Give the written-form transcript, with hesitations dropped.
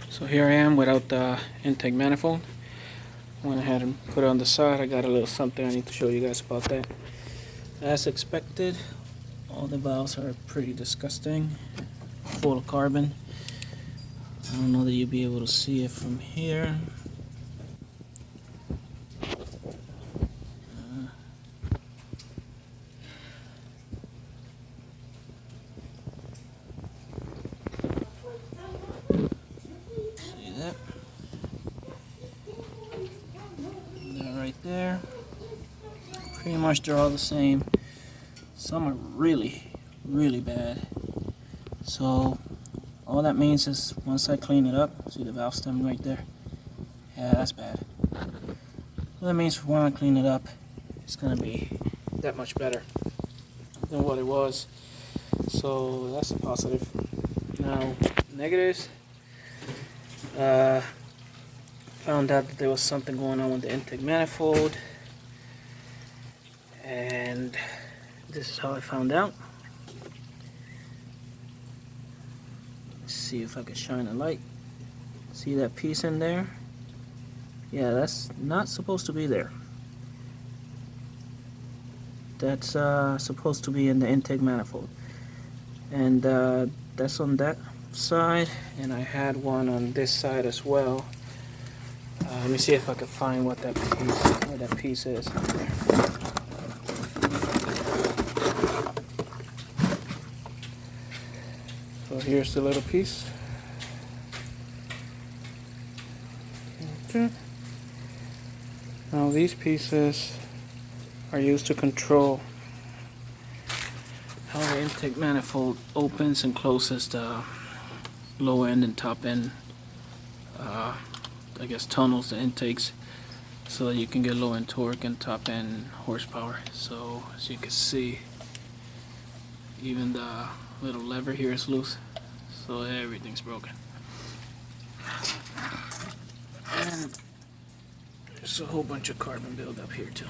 So here I am without the intake manifold. Went ahead and put it on the side. I got a little something I need to show you guys about that. As expected, all the valves are pretty disgusting, full of carbon. I don't know that you'll be able to see it from here. See that? That right there. Pretty much they're all the same. Some are really, really bad. So all that means is once I clean it up, see the valve stem right there? Yeah, that's bad. Well, that means when I clean it up, it's gonna be that much better than what it was. So that's a positive. Now, negatives. Found out that there was something going on with the intake manifold, and this is how I found out. Let's see if I can shine a light. See that piece in there? Yeah, that's not supposed to be there. That's supposed to be in the intake manifold, and that's on that side, and I had one on this side as well. Let me see if I can find what that piece is. So here's the little piece. Okay. Now these pieces are used to control how the intake manifold opens and closes the low end and top end, I guess tunnels, the intakes, so that you can get low end torque and top end horsepower. So as you can see, even the little lever here is loose, so everything's broken. And there's a whole bunch of carbon buildup here too.